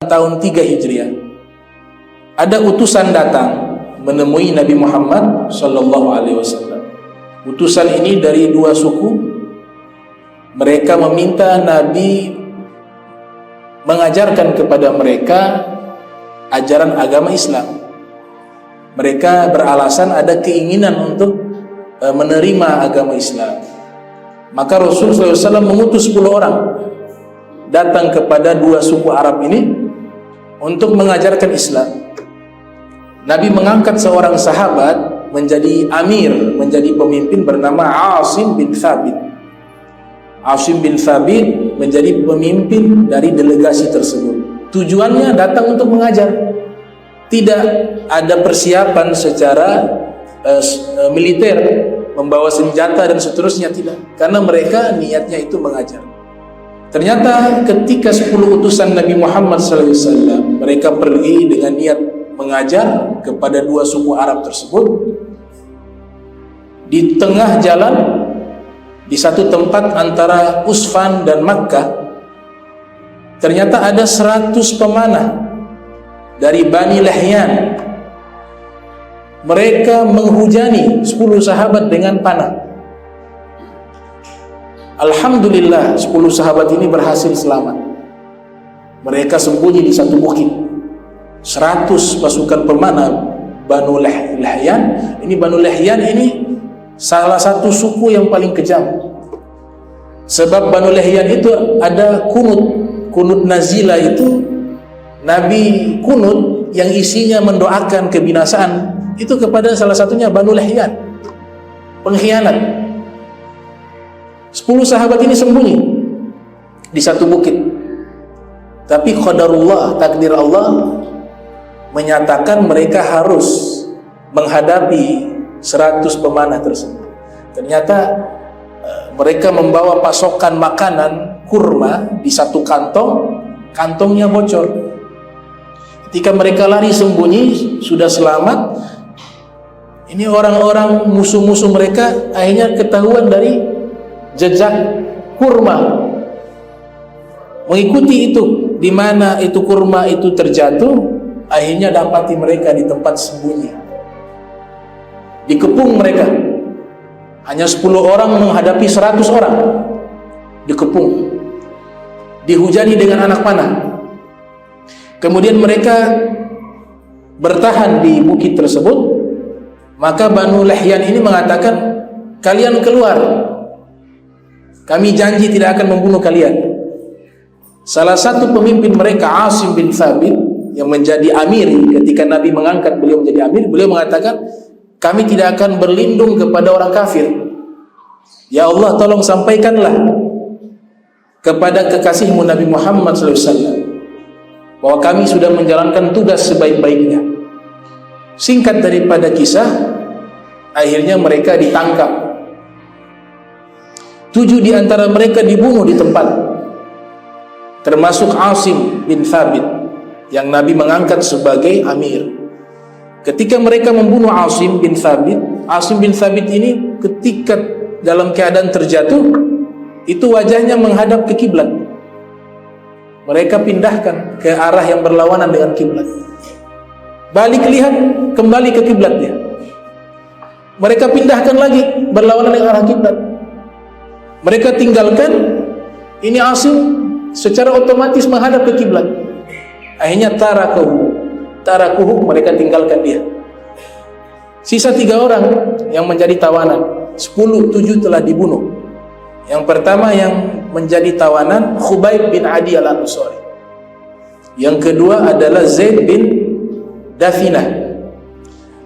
tahun 3 Hijriah, ada utusan datang menemui Nabi Muhammad sallallahu alaihi wasallam. Utusan ini dari 2 suku. Mereka meminta Nabi mengajarkan kepada mereka ajaran agama Islam. Mereka beralasan ada keinginan untuk menerima agama Islam. Maka Rasulullah SAW mengutus 10 orang datang kepada 2 suku Arab ini untuk mengajarkan Islam. Nabi mengangkat seorang sahabat menjadi amir, menjadi pemimpin bernama Asim bin Thabit. Asim bin Thabit menjadi pemimpin dari delegasi tersebut. Tujuannya datang untuk mengajar. Tidak ada persiapan secara militer, membawa senjata dan seterusnya, tidak. Karena mereka niatnya itu mengajar. Ternyata ketika 10 utusan Nabi Muhammad SAW, mereka pergi dengan niat mengajar kepada 2 suku Arab tersebut. Di tengah jalan, di satu tempat antara Usfan dan Makkah, ternyata ada 100 pemanah dari Bani Lihyan. Mereka menghujani 10 sahabat dengan panah. Alhamdulillah 10 sahabat ini berhasil selamat. Mereka sembunyi di satu bukit. 100 pasukan pemanah Banu Lihyan. Ini Banu Lihyan ini salah satu suku yang paling kejam. Sebab Banu Lihyan itu ada kunut nazila, itu Nabi kunut yang isinya mendoakan kebinasaan itu kepada salah satunya Banu Lihyan, pengkhianat. 10 sahabat ini sembunyi di satu bukit. Tapi qadarullah, takdir Allah menyatakan mereka harus menghadapi 100 pemanah tersebut. Ternyata mereka membawa pasokan makanan kurma di satu kantong, kantongnya bocor. Ketika mereka lari sembunyi, sudah selamat, ini orang-orang musuh-musuh mereka akhirnya ketahuan dari jejak kurma, mengikuti itu, di mana itu kurma itu terjatuh, akhirnya dapati mereka di tempat sembunyi, dikepung mereka. Hanya 10 orang menghadapi 100 orang, dikepung, dihujani dengan anak panah. Kemudian mereka bertahan di bukit tersebut. Maka Banu Lihyan ini mengatakan, kalian keluar, kami janji tidak akan membunuh kalian. Salah satu pemimpin mereka, Asim bin Thabit, yang menjadi amir ketika Nabi mengangkat beliau menjadi amir, beliau mengatakan, kami tidak akan berlindung kepada orang kafir. Ya Allah, tolong sampaikanlah kepada kekasihmu Nabi Muhammad SAW bahwa kami sudah menjalankan tugas sebaik-baiknya. Singkat daripada kisah, akhirnya mereka ditangkap. 7 di antara mereka dibunuh di tempat, termasuk Asim bin Thabit yang Nabi mengangkat sebagai amir. Ketika mereka membunuh Asim bin Thabit ini ketika dalam keadaan terjatuh, itu wajahnya menghadap ke kiblat. Mereka pindahkan ke arah yang berlawanan dengan kiblat. Balik lihat, kembali ke kiblatnya. Mereka pindahkan lagi, berlawanan dengan arah kiblat. Mereka tinggalkan, ini Asim secara otomatis menghadap ke kiblat. Akhirnya tarakuhu, mereka tinggalkan dia. Sisa 3 orang yang menjadi tawanan. 7 telah dibunuh. Yang pertama yang menjadi tawanan Khubayb bin Adi al-Ansari. Yang kedua adalah Zaid bin Dafinah.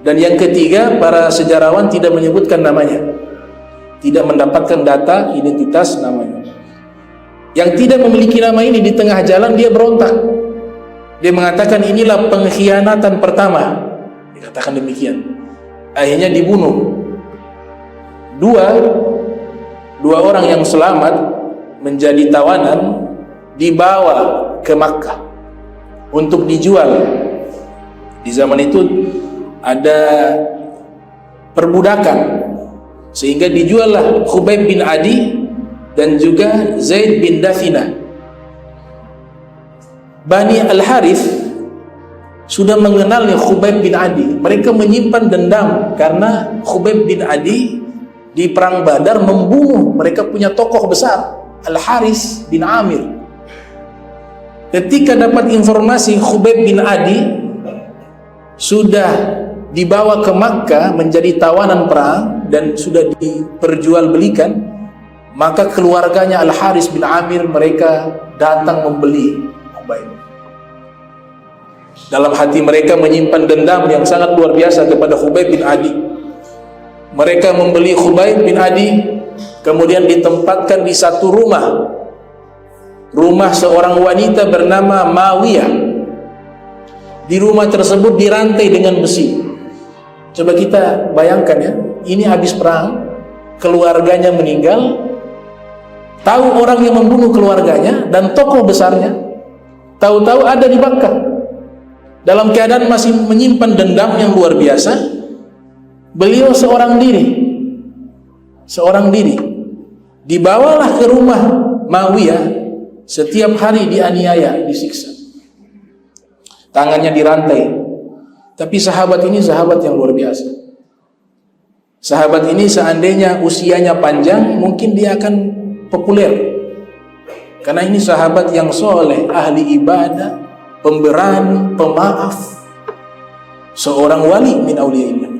Dan yang ketiga, para sejarawan tidak menyebutkan namanya, tidak mendapatkan data identitas namanya. Yang tidak memiliki nama ini di tengah jalan dia berontak. Dia mengatakan inilah pengkhianatan pertama, dikatakan demikian. Akhirnya dibunuh. Dua orang yang selamat menjadi tawanan dibawa ke Makkah untuk dijual. Di zaman itu ada perbudakan, sehingga dijuallah Khubayb bin Adi dan juga Zaid bin Dafinah. Bani Al-Harith sudah mengenalnya Khubayb bin Adi. Mereka menyimpan dendam karena Khubayb bin Adi di perang Badar membunuh mereka punya tokoh besar, Al-Haris bin Amir. Ketika dapat informasi Khubayb bin Adi sudah dibawa ke Makkah menjadi tawanan perang dan sudah diperjualbelikan, maka keluarganya Al-Haris bin Amir mereka datang membeli Khubayb. Dalam hati mereka menyimpan dendam yang sangat luar biasa kepada Khubayb bin Adi. Mereka membeli Khubayb bin Adi, kemudian ditempatkan di satu rumah seorang wanita bernama Mawiyah. Di rumah tersebut dirantai dengan besi. Coba kita bayangkan ya, ini habis perang, keluarganya meninggal, tahu orang yang membunuh keluarganya dan tokoh besarnya, tahu-tahu ada di Makkah, dalam keadaan masih menyimpan dendam yang luar biasa. Beliau seorang diri dibawalah ke rumah Mawiyah, setiap hari dianiaya, disiksa, tangannya dirantai. Tapi sahabat ini sahabat yang luar biasa. Sahabat ini seandainya usianya panjang, mungkin dia akan populer, karena ini sahabat yang soleh, ahli ibadah, pemberani, pemaaf, seorang wali min auliyaillah.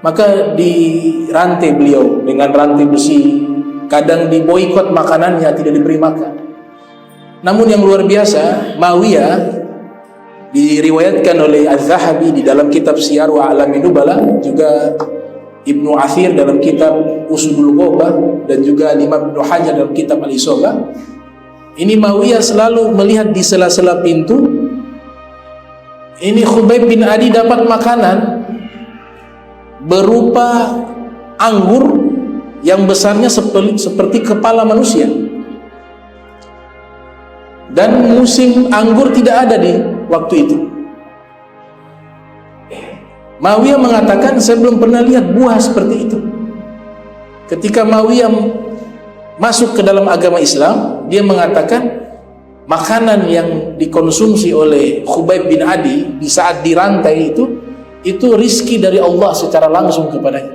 Maka dirantai beliau dengan rantai besi, kadang diboikot makanannya, tidak diberi makan. Namun yang luar biasa, Mawiyah diriwayatkan oleh Az-Zahabi di dalam kitab Siyar wa A'lamin Nubala, juga Ibnu Athir dalam kitab Usudul Ghobah, dan juga Imam Ibnu Hajar dalam kitab Al-Isobah. Ini Mawiyah selalu melihat di sela-sela pintu, ini Khubayb bin Adi dapat makanan berupa anggur yang besarnya seperti kepala manusia, dan musim anggur tidak ada di waktu itu. Mawiyah mengatakan, saya belum pernah lihat buah seperti itu. Ketika Mawiyah masuk ke dalam agama Islam, dia mengatakan makanan yang dikonsumsi oleh Khubayb bin Adi di saat dirantai itu rizki dari Allah secara langsung kepadanya.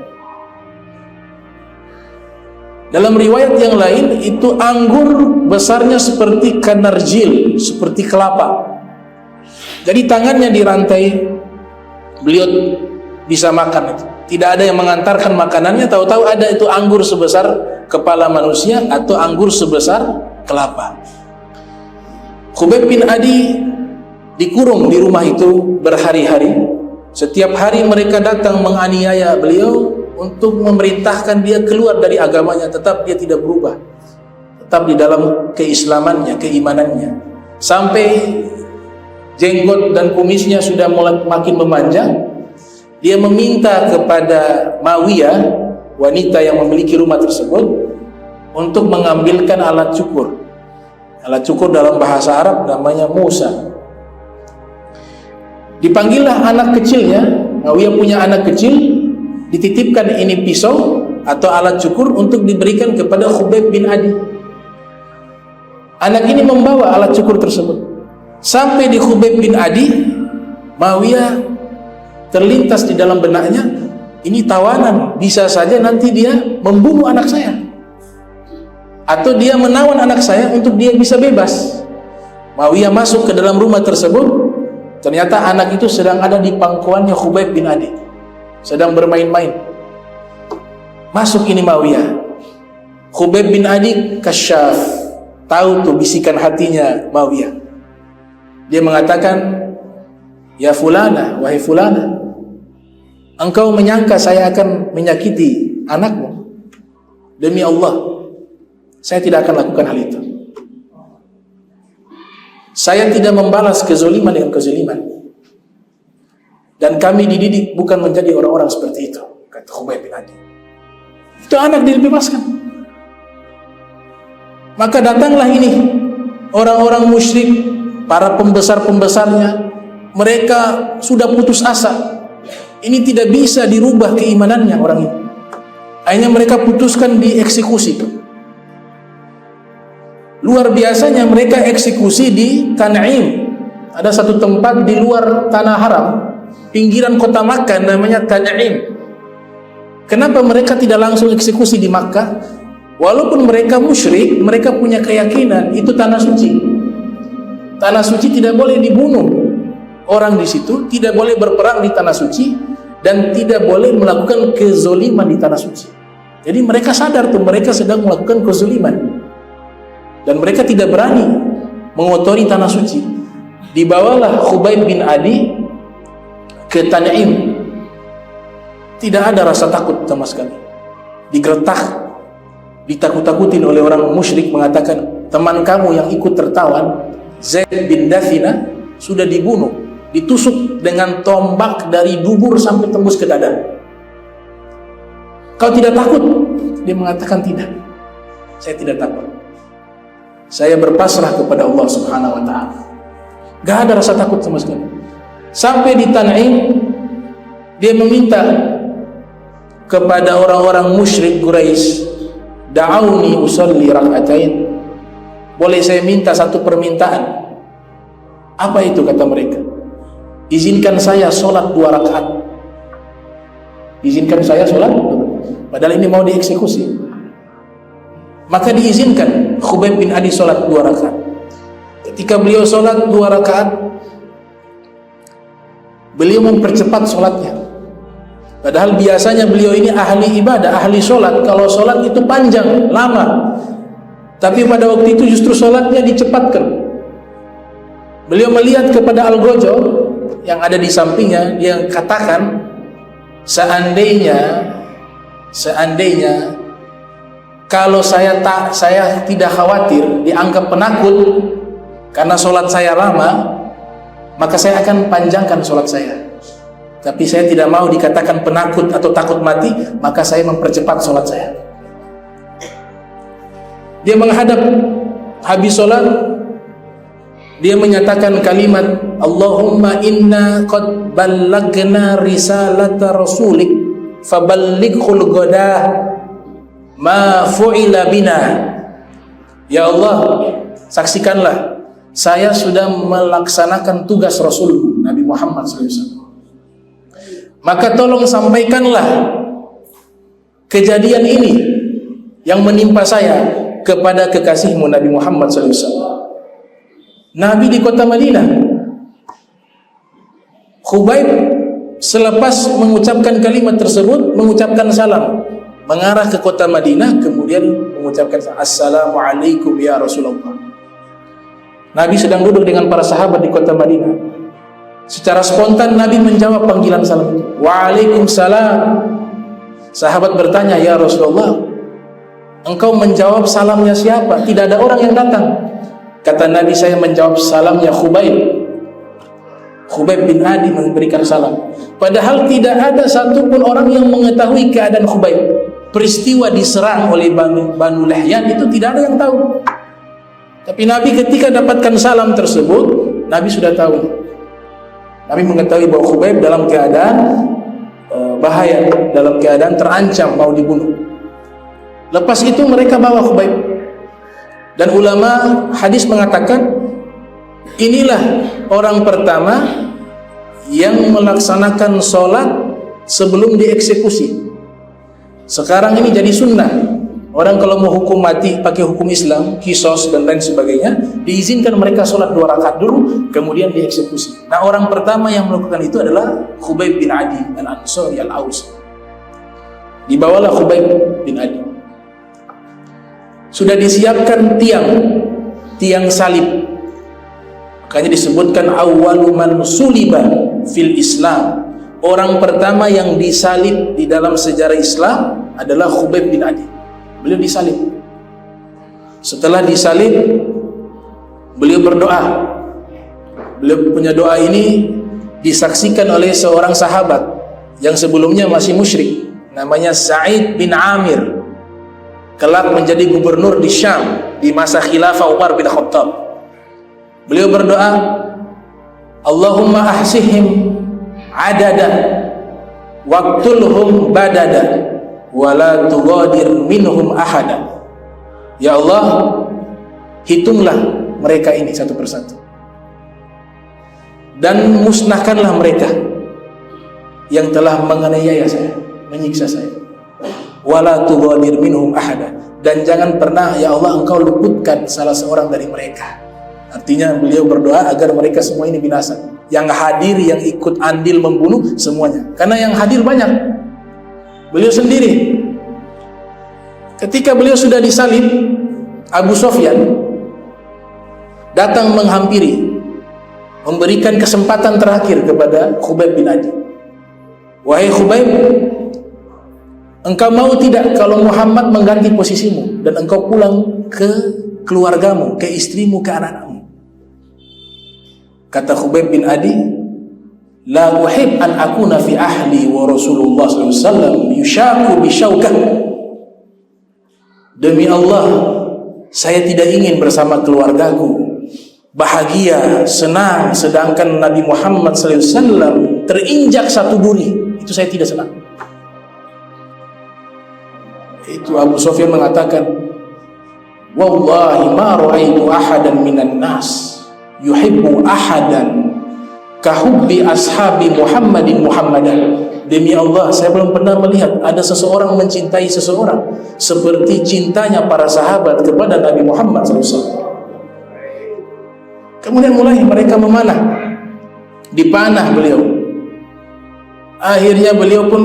Dalam riwayat yang lain, itu anggur besarnya seperti kanarjil, seperti kelapa. Jadi tangannya dirantai, beliau bisa makan itu. Tidak ada yang mengantarkan makanannya, tahu-tahu ada itu anggur sebesar kepala manusia atau anggur sebesar kelapa. Khubayb bin Adi dikurung di rumah itu berhari-hari. Setiap hari mereka datang menganiaya beliau untuk memerintahkan dia keluar dari agamanya, tetap dia tidak berubah, tetap di dalam keislamannya, keimanannya, sampai jenggot dan kumisnya sudah mulai makin memanjang. Dia meminta kepada Mawiyah, wanita yang memiliki rumah tersebut, untuk mengambilkan alat cukur. Alat cukur dalam bahasa Arab namanya Musa. Dipanggillah anak kecilnya. Mawiyah punya anak kecil, dititipkan ini pisau atau alat cukur untuk diberikan kepada Khubayb bin Adi. Anak ini membawa alat cukur tersebut. Sampai di Khubayb bin Adi, Mawiyah terlintas di dalam benaknya, ini tawanan, bisa saja nanti dia membunuh anak saya, atau dia menawan anak saya untuk dia bisa bebas. Mawiyah masuk ke dalam rumah tersebut. Ternyata anak itu sedang ada di pangkuannya Khubayb bin Adi, sedang bermain-main. Masuk ini Mawiyah. Khubayb bin Adi kasyaf, tahu tuh bisikan hatinya Mawiyah. Dia mengatakan, ya fulana, wahai fulana, engkau menyangka saya akan menyakiti anakmu? Demi Allah, saya tidak akan lakukan hal itu. Saya tidak membalas kezaliman dengan kezaliman, dan kami dididik bukan menjadi orang-orang seperti itu, kata Khubayb bin Adi. Itu anak dibebaskan. Maka datanglah ini orang-orang musyrik, para pembesar-pembesarnya, mereka sudah putus asa. Ini tidak bisa dirubah keimanannya orang ini. Akhirnya mereka putuskan dieksekusi. Luar biasanya mereka eksekusi di Tan'im. Ada satu tempat di luar tanah haram, pinggiran kota Makkah, namanya Tan'im. Kenapa mereka tidak langsung eksekusi di Makkah? Walaupun mereka musyrik, mereka punya keyakinan itu tanah suci. Tanah suci tidak boleh dibunuh orang di situ, tidak boleh berperang di tanah suci, dan tidak boleh melakukan kezoliman di tanah suci. Jadi mereka sadar tuh mereka sedang melakukan kezoliman, dan mereka tidak berani mengotori tanah suci. Dibawalah Khubayb bin Adi ke Tan'im. Tidak ada rasa takut sama sekali. Digertak, ditakut-takutin oleh orang musyrik, mengatakan teman kamu yang ikut tertawan Zaid bin Dathina sudah dibunuh, ditusuk dengan tombak dari dubur sampai tembus ke dada. Kau tidak takut? Dia mengatakan tidak. Saya tidak takut. Saya berpasrah kepada Allah Subhanahu wa ta'ala. Gak ada rasa takut sama sekali. Sampai di Tan'im, dia meminta kepada orang-orang musyrik Quraisy, da'auni usalli rak'atain. Boleh saya minta satu permintaan? Apa itu kata mereka? Izinkan saya sholat 2 rakaat. Izinkan saya sholat, padahal ini mau dieksekusi. Maka diizinkan Khubayb bin Adi sholat 2 rakaat. Ketika beliau sholat 2 rakaat, beliau mempercepat sholatnya. Padahal biasanya beliau ini ahli ibadah, ahli sholat. Kalau sholat itu panjang, lama. Tapi pada waktu itu justru sholatnya dicepatkan. Beliau melihat kepada Al-Ghajjal yang ada di sampingnya, dia katakan, seandainya kalau saya tidak khawatir dianggap penakut karena sholat saya lama, maka saya akan panjangkan sholat saya. Tapi saya tidak mau dikatakan penakut atau takut mati, maka saya mempercepat sholat saya. Dia menghadap, habis sholat dia menyatakan kalimat, Allahumma inna qad ballagna risalata rasulik faballighul ghadah ma fu'ila bina. Ya Allah, saksikanlah saya sudah melaksanakan tugas Rasul Nabi Muhammad SAW. Maka tolong sampaikanlah kejadian ini yang menimpa saya kepada kekasihmu Nabi Muhammad SAW. Nabi di kota Madinah. Khubayb selepas mengucapkan kalimat tersebut, mengucapkan salam, mengarah ke kota Madinah, kemudian mengucapkan Assalamualaikum ya Rasulullah. Nabi sedang duduk dengan para sahabat di kota Madinah. Secara spontan Nabi menjawab panggilan salam itu. Waalaikumsalam. Sahabat bertanya, ya Rasulullah, engkau menjawab salamnya siapa? Tidak ada orang yang datang. Kata Nabi, saya menjawab salamnya Khubayb. Khubayb bin Adi memberikan salam. Padahal tidak ada satupun orang yang mengetahui keadaan Khubayb. Peristiwa diserang oleh Banu Lahyan itu tidak ada yang tahu. Tapi Nabi ketika dapatkan salam tersebut, Nabi sudah tahu. Nabi mengetahui bahwa Khubayb dalam keadaan bahaya, dalam keadaan terancam mau dibunuh. Lepas itu mereka bawa Khubayb. Dan ulama hadis mengatakan, inilah orang pertama yang melaksanakan sholat sebelum dieksekusi. Sekarang ini jadi sunnah. Orang kalau mau hukum mati pakai hukum Islam, kisos dan lain sebagainya, diizinkan mereka sholat 2 rakaat dulu, kemudian dieksekusi. Nah, orang pertama yang melakukan itu adalah Khubayb bin Adi Al-Ansari Al-Aus. Dibawalah Khubayb bin Adi. Sudah disiapkan tiang salib. Makanya disebutkan awwalu man suliba fil Islam. Orang pertama yang disalib di dalam sejarah Islam adalah Khubayb bin Adi. Beliau disalib. Setelah disalib, beliau berdoa. Beliau punya doa ini disaksikan oleh seorang sahabat yang sebelumnya masih musyrik, namanya Sa'id bin Amir. Kelak menjadi gubernur di Syam di masa khilafah Umar bin Khattab. Beliau berdoa, Allahumma ahsihim adada waqtulhum badada wala tughadir minhum ahada. Ya Allah, hitunglah mereka ini satu persatu dan musnahkanlah mereka yang telah menganiaya saya, menyiksa saya. Wala tughadir minhum ahada, dan jangan pernah ya Allah engkau luputkan salah seorang dari mereka. Artinya beliau berdoa agar mereka semua ini binasa. Yang hadir, yang ikut andil membunuh, semuanya. Karena yang hadir banyak. Beliau sendiri. Ketika beliau sudah disalib, Abu Sufyan datang menghampiri, memberikan kesempatan terakhir kepada Khubayb bin Adi. Wahai Khubayb, engkau mau tidak kalau Muhammad mengganti posisimu dan engkau pulang ke keluargamu, ke istrimu, ke anak-anakmu? Kata Khubayb bin Adi, la uhib an akuna fi ahli wa Rasulullah SAW yushaku bisyaukah. Demi Allah, saya tidak ingin bersama keluargaku bahagia, senang, sedangkan Nabi Muhammad SAW terinjak satu duri. Itu saya tidak senang. Itu Abu Sufyan mengatakan, wallahi ma ra'aitu ahadan minan nas yuhibbu ahadan kahubbi ashabi Muhammadin Muhammadan. Demi Allah, saya belum pernah melihat ada seseorang mencintai seseorang seperti cintanya para sahabat kepada Nabi Muhammad SAW. Kemudian mulai mereka memanah, dipanah beliau. Akhirnya beliau pun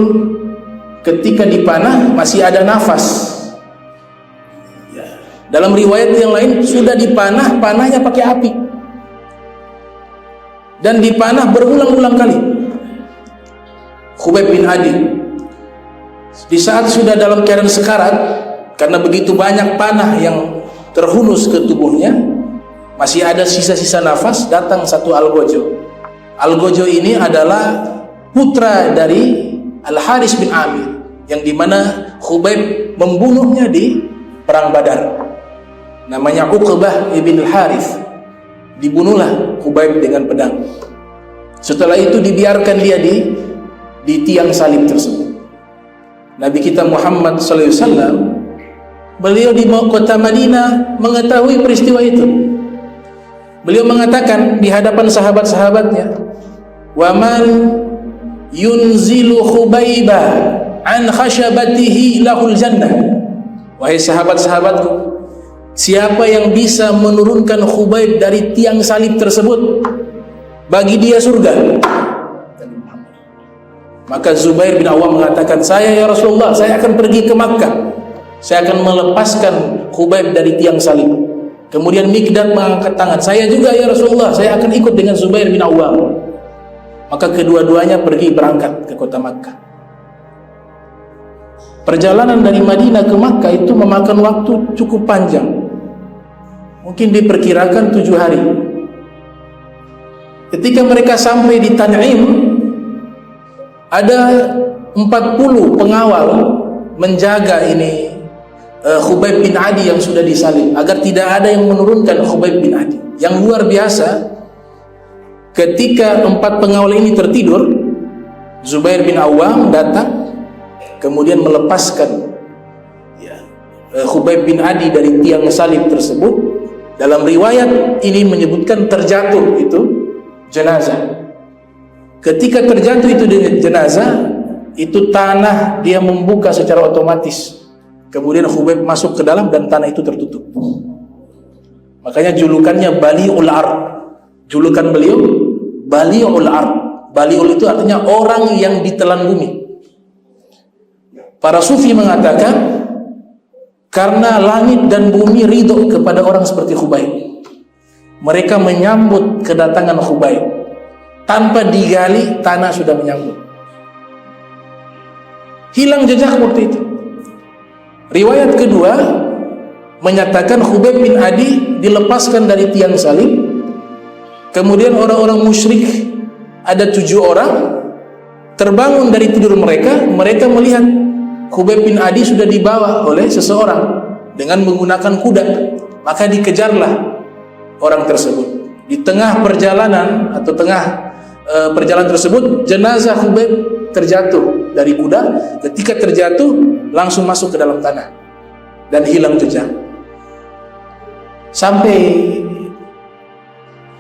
ketika dipanah masih ada nafas. Dalam riwayat yang lain sudah dipanah, panahnya pakai api. Dan dipanah berulang-ulang kali. Khubayb bin Adi di saat sudah dalam keadaan sekarat, karena begitu banyak panah yang terhunus ke tubuhnya, masih ada sisa-sisa nafas, datang satu Al-Gojo. Al-Gojo ini adalah putra dari Al-Haris bin Amir, yang dimana Khubayb membunuhnya di perang Badar. Namanya Uqbah ibn Al-Harith. Dibunuhlah Khubayb dengan pedang. Setelah itu dibiarkan dia di tiang salib tersebut. Nabi kita Muhammad SAW, beliau di kota Madinah mengetahui peristiwa itu. Beliau mengatakan di hadapan sahabat-sahabatnya, wa man yunzilu Khubayba an khashabatihi lahul jannah. Wahai sahabat-sahabatku, siapa yang bisa menurunkan Khubayb dari tiang salib tersebut, bagi dia surga. Maka Zubair bin Awam mengatakan, saya ya Rasulullah, saya akan pergi ke Makkah, saya akan melepaskan Khubayb dari tiang salib. Kemudian Mikdad mengangkat tangan, saya juga ya Rasulullah, saya akan ikut dengan Zubair bin Awam. Maka kedua-duanya pergi berangkat ke kota Makkah. Perjalanan dari Madinah ke Makkah itu memakan waktu cukup panjang. Mungkin diperkirakan 7 hari. Ketika mereka sampai di Tan'im, ada 40 pengawal menjaga ini Khubayb bin Adi yang sudah disalib, agar tidak ada yang menurunkan Khubayb bin Adi. Yang luar biasa, ketika 4 pengawal ini tertidur, Zubair bin Awam datang, kemudian melepaskan Khubayb bin Adi dari tiang salib tersebut. Dalam riwayat ini menyebutkan terjatuh itu jenazah. Ketika terjatuh itu jenazah, itu tanah dia membuka secara otomatis. Kemudian Khubayb masuk ke dalam dan tanah itu tertutup. Makanya julukannya Bali'ul Ard. Julukan beliau Bali'ul Ard. Bali'ul itu artinya orang yang ditelan bumi. Para sufi mengatakan, karena langit dan bumi ridho kepada orang seperti Khubayb, mereka menyambut kedatangan Khubayb. Tanpa digali, tanah sudah menyambut. Hilang jejak waktu itu. Riwayat kedua menyatakan Khubayb bin Adi dilepaskan dari tiang salib. Kemudian orang-orang musyrik, ada 7 orang, terbangun dari tidur mereka. Mereka melihat Khubayb bin Adi sudah dibawa oleh seseorang dengan menggunakan kuda. Maka dikejarlah orang tersebut. Di tengah perjalanan atau perjalanan tersebut, jenazah Khubayb terjatuh dari kuda. Ketika terjatuh, langsung masuk ke dalam tanah dan hilang jejak. Sampai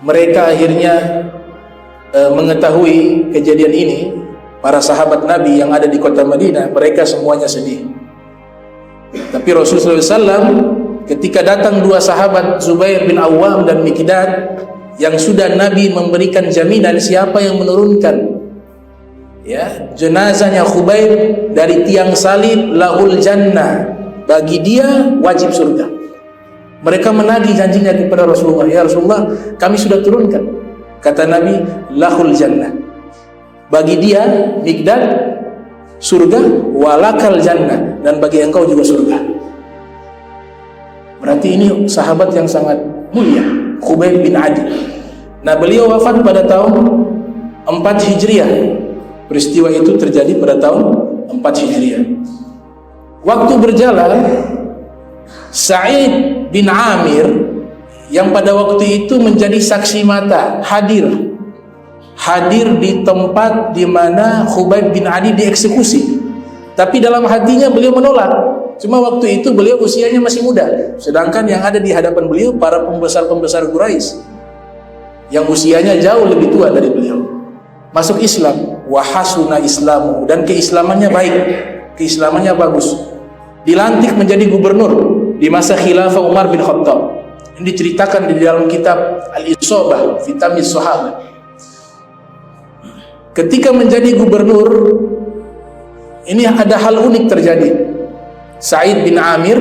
mereka akhirnya mengetahui kejadian ini, para sahabat Nabi yang ada di kota Madinah, mereka semuanya sedih. Tapi Rasulullah SAW ketika datang dua sahabat, Zubair bin Awam dan Miqdad, yang sudah Nabi memberikan jaminan siapa yang menurunkan jenazahnya Khubayb dari tiang salib, lahul jannah, bagi dia wajib surga. Mereka menagih janjinya kepada Rasulullah, ya Rasulullah, kami sudah turunkan. Kata Nabi, lahul jannah, bagi dia Miqdad surga, walakal jannah, dan bagi engkau juga surga. Berarti ini sahabat yang sangat mulia, Khubayb bin Adi. Nah, beliau wafat pada tahun 4 Hijriah. Peristiwa itu terjadi pada tahun 4 Hijriah. Waktu berjalan, Sa'id bin Amir yang pada waktu itu menjadi saksi mata hadir di tempat di mana Khubayb bin Adi dieksekusi. Tapi dalam hatinya beliau menolak. Cuma waktu itu beliau usianya masih muda, sedangkan yang ada di hadapan beliau para pembesar-pembesar Quraisy yang usianya jauh lebih tua dari beliau. Masuk Islam, wa hasuna islamu, dan keislamannya baik, keislamannya bagus. Dilantik menjadi gubernur di masa khilafah Umar bin Khattab. Ini diceritakan di dalam kitab Al-Isobah fi Tamyiz Sahabah. Ketika menjadi gubernur, ini ada hal unik terjadi. Sa'id bin Amir,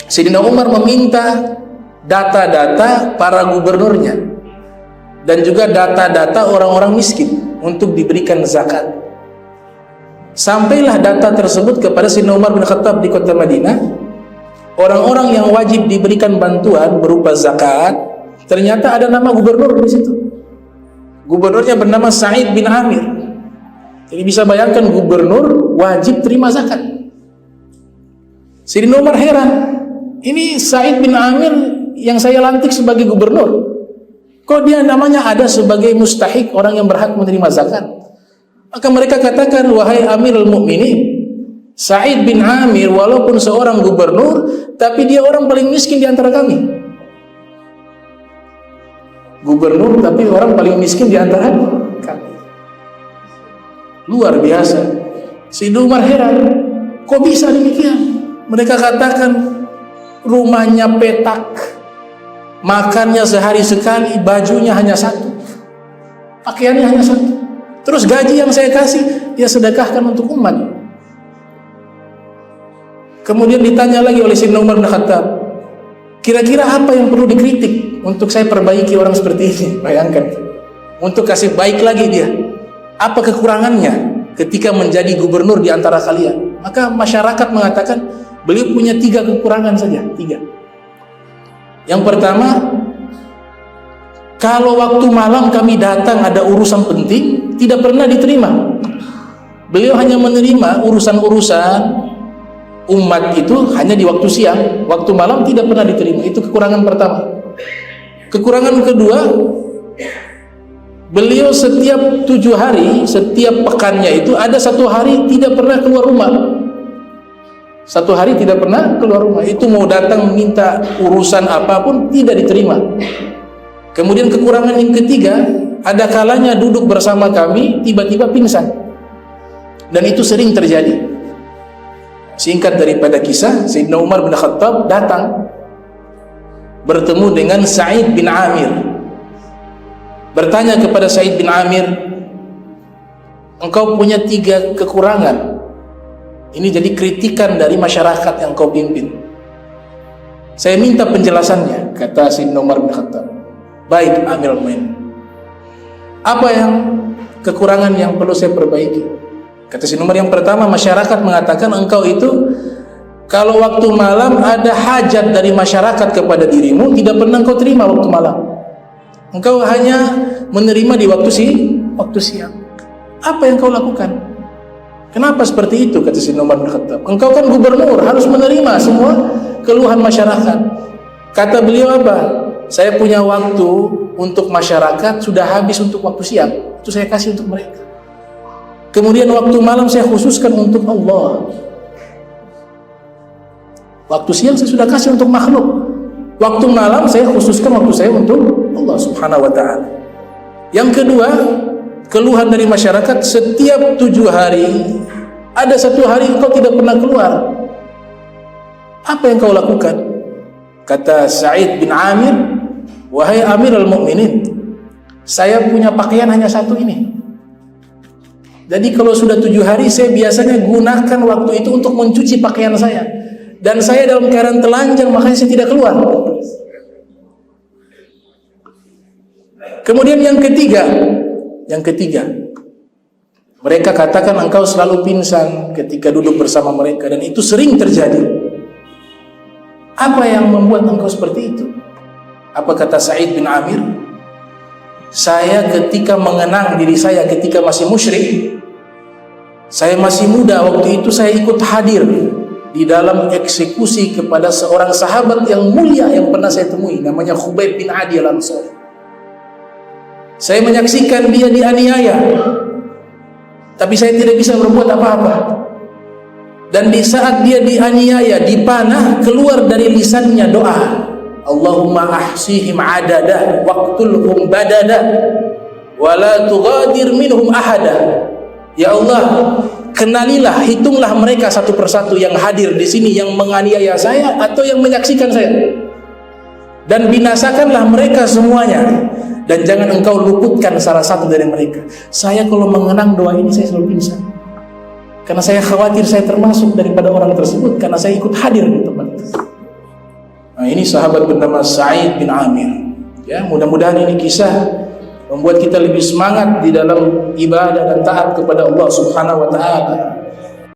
Sayyidina Umar meminta data-data para gubernurnya dan juga data-data orang-orang miskin untuk diberikan zakat. Sampailah data tersebut kepada Sayyidina Umar bin Khattab di kota Madinah. Orang-orang yang wajib diberikan bantuan berupa zakat, ternyata ada nama gubernur di situ. Gubernurnya bernama Sa'id bin Amir. Jadi bisa bayangkan gubernur wajib terima zakat. Sayyidina Umar heran, ini Sa'id bin Amir yang saya lantik sebagai gubernur, kok dia namanya ada sebagai mustahik, orang yang berhak menerima zakat? Maka mereka katakan, wahai Amirul Mukminin, Sa'id bin Amir walaupun seorang gubernur, tapi dia orang paling miskin di antara kami. Gubernur tapi orang paling miskin di antara kami. Luar biasa. Sayyidina Umar heran, kok bisa demikian? Mereka katakan rumahnya petak, makannya sehari sekali, bajunya hanya satu, pakaiannya hanya satu. Terus gaji yang saya kasih, dia sedekahkan untuk umat. Kemudian ditanya lagi oleh Sayyidina Umar bin Khattab, kira-kira apa yang perlu dikritik untuk saya perbaiki orang seperti ini? Bayangkan, untuk kasih baik lagi dia. Apa kekurangannya ketika menjadi gubernur di antara kalian? Maka masyarakat mengatakan beliau punya 3 kekurangan saja, 3. Yang pertama, kalau waktu malam kami datang ada urusan penting, tidak pernah diterima. Beliau hanya menerima urusan-urusan umat itu hanya di waktu siang, waktu malam tidak pernah diterima. Itu kekurangan pertama. Kekurangan kedua, beliau setiap 7 hari, setiap pekannya itu ada 1 hari tidak pernah keluar rumah. 1 hari tidak pernah keluar rumah. Itu mau datang minta urusan apapun tidak diterima. Kemudian kekurangan yang ketiga, ada kalanya duduk bersama kami tiba-tiba pingsan, dan itu sering terjadi. Singkat daripada kisah, Sayyidina Umar bin Khattab datang bertemu dengan Sa'id bin Amir, bertanya kepada Sa'id bin Amir, engkau punya 3 kekurangan. Ini jadi kritikan dari masyarakat yang kau pimpin. Saya minta penjelasannya, kata Sayyidina Umar bin Khattab. Baik Amirul Mukminin, apa yang kekurangan yang perlu saya perbaiki? Kata Sayyidina Umar, yang pertama, masyarakat mengatakan engkau itu kalau waktu malam ada hajat dari masyarakat kepada dirimu, tidak pernah engkau terima waktu malam. Engkau hanya menerima di waktu siang. Apa yang kau lakukan? Kenapa seperti itu? Kata Sayyidina Umar bin Khattab. Engkau kan gubernur, harus menerima semua keluhan masyarakat. Kata beliau apa? Saya punya waktu untuk masyarakat, sudah habis untuk waktu siang, itu saya kasih untuk mereka. Kemudian waktu malam saya khususkan untuk Allah. Waktu siang saya sudah kasih untuk makhluk. Waktu malam saya khususkan waktu saya untuk Allah Subhanahu wa ta'ala. Yang kedua, keluhan dari masyarakat, setiap 7 hari ada 1 hari engkau tidak pernah keluar. Apa yang kau lakukan? Kata Sa'id bin Amir, wahai Amirul Mukminin, saya punya pakaian hanya 1 ini. Jadi kalau sudah 7 hari saya biasanya gunakan waktu itu untuk mencuci pakaian saya. Dan saya dalam keadaan telanjang, makanya saya tidak keluar. Kemudian yang ketiga, mereka katakan engkau selalu pingsan ketika duduk bersama mereka, dan itu sering terjadi. Apa yang membuat engkau seperti itu? Apa kata Sa'id bin Amir? Saya ketika mengenang diri saya ketika masih musyrik, saya masih muda, waktu itu saya ikut hadir di dalam eksekusi kepada seorang sahabat yang mulia yang pernah saya temui, namanya Khubayb bin Adi al-Ansari. Saya menyaksikan dia dianiaya, tapi saya tidak bisa berbuat apa-apa. Dan di saat dia dianiaya, dipanah, keluar dari lisannya doa, Allahumma ahsihim adada waqtulhum badada wala tughadir minhum ahada. Ya Allah, kenalilah, hitunglah mereka satu persatu yang hadir di sini, yang menganiaya saya atau yang menyaksikan saya, dan binasakanlah mereka semuanya, dan jangan engkau luputkan salah satu dari mereka. Saya kalau mengenang doa ini saya selalu pingsan, karena saya khawatir saya termasuk daripada orang tersebut, karena saya ikut hadir di tempat itu. Nah, ini sahabat bernama Sa'id bin Amir. Ya, mudah-mudahan ini kisah membuat kita lebih semangat di dalam ibadah dan taat kepada Allah Subhanahu wa ta'ala.